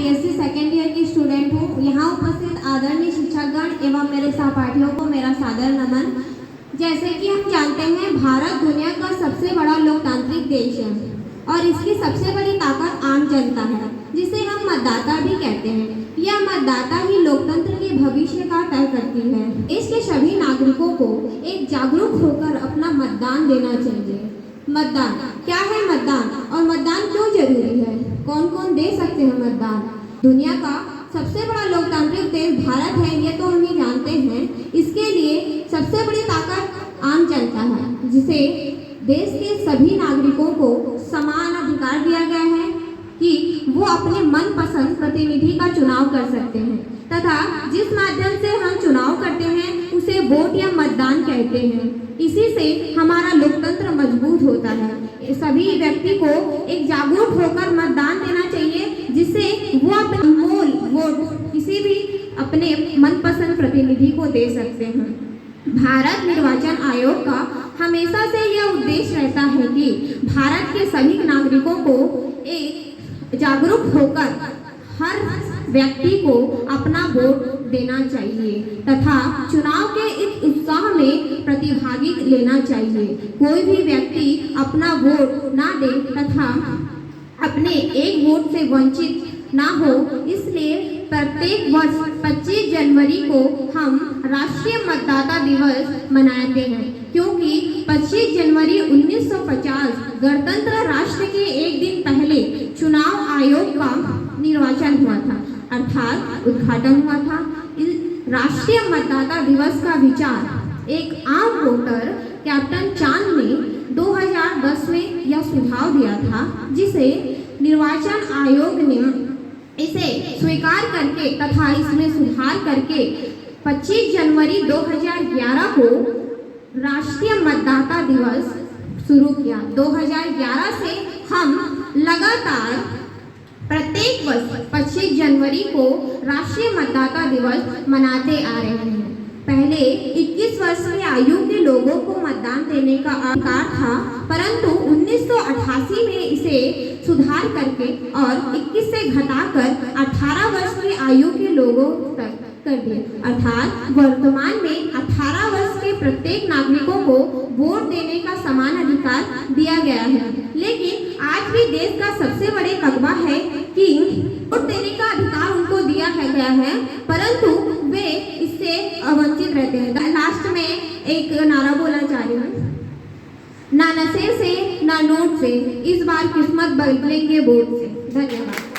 BSc second year की student हूँ। यहाँ उपस्थित आदरणीय शिक्षकगण एवं मेरे सहपाठियों को मेरा सादर नमन। जैसे कि हम जानते हैं, भारत दुनिया का सबसे बड़ा लोकतांत्रिक देश है और इसकी सबसे बड़ी ताकत आम जनता है, जिसे हम मतदाता भी कहते हैं। यह मतदाता ही लोकतंत्र के भविष्य का तय करती है। देश के सभी नागरिकों को एक जागरूक होकर अपना मतदान देना चाहिए। मतदान क्या है? मतदान और मतदान क्यों जरूरी है? कौन कौन दे सकते हैं मतदान? दुनिया का सबसे बड़ा लोकतांत्रिक देश भारत है, ये तो हम ही जानते हैं। इसके लिए सबसे बड़ी ताकत आम जनता है, जिसे देश के सभी नागरिकों को समान अधिकार दिया गया है कि वो अपने मनपसंद प्रतिनिधि का चुनाव कर सकते हैं तथा जिस माध्यम से हम चुनाव करते हैं उसे वोट या मतदान कहते हैं। इसी से हमारा लोकतंत्र मजबूत होता है। सभी व्यक्ति को एक जागरूक होकर मतदान देना चाहिए, जिससे वो अपना अनमोल वोट किसी भी अपने मनपसंद प्रतिनिधि को दे सकते हैं। भारत निर्वाचन आयोग का हमेशा से यह उद्देश्य रहता है कि भारत के सभी नागरिकों को एक जागरूक होकर हर व्यक्ति को अपना वोट देना चाहिए तथा चुनाव के इस उत्साह में प्रतिभागी लेना चाहिए। कोई भी व्यक्ति अपना वोट ना दे तथा अपने एक वोट से वंचित ना हो, इसलिए प्रत्येक वर्ष 25 जनवरी को हम राष्ट्रीय मतदाता दिवस मनाते हैं, क्योंकि 25 जनवरी 1950 गणतंत्र राष्ट्र के एक दिन पहले चुनाव आयोग का निर्वाचन हुआ था, अर्थात उद्घाटन हुआ था। इस राष्ट्रीय मतदाता दिवस का विचार एक आम वोटर कैप्टन चांद ने 2010 में यह सुझाव दिया था, जिसे निर्वाचन आयोग ने इसे स्वीकार करके तथा इसमें सुधार करके 25 जनवरी 2011 को राष्ट्रीय मतदाता दिवस शुरू किया। 2011 से हम लगातार प्रत्येक वर्ष 25 जनवरी को राष्ट्रीय मतदाता दिवस मनाते आ रहे हैं। पहले 21 वर्ष की आयु के लोगों को मतदान देने का अधिकार था, परंतु 1988 में इसे सुधार करके और 21 से घटाकर 18 वर्ष की आयु के लोगों तक कर दिया। अर्थात वर्तमान में 18 वर्ष के प्रत्येक नागरिकों को वोट देने का समान अधिकार दिया गया है। लेकिन आज भी देश का सबसे बड़े कस्बा है कि वोट देने का अधिकार उनको दिया गया है, परंतु वे इससे वंचित रहते हैं। लास्ट में एक नारा बोलना चाह रही हूँ, ना नशे से ना नोट से, इस बार किस्मत बदलेंगे वोट से। धन्यवाद।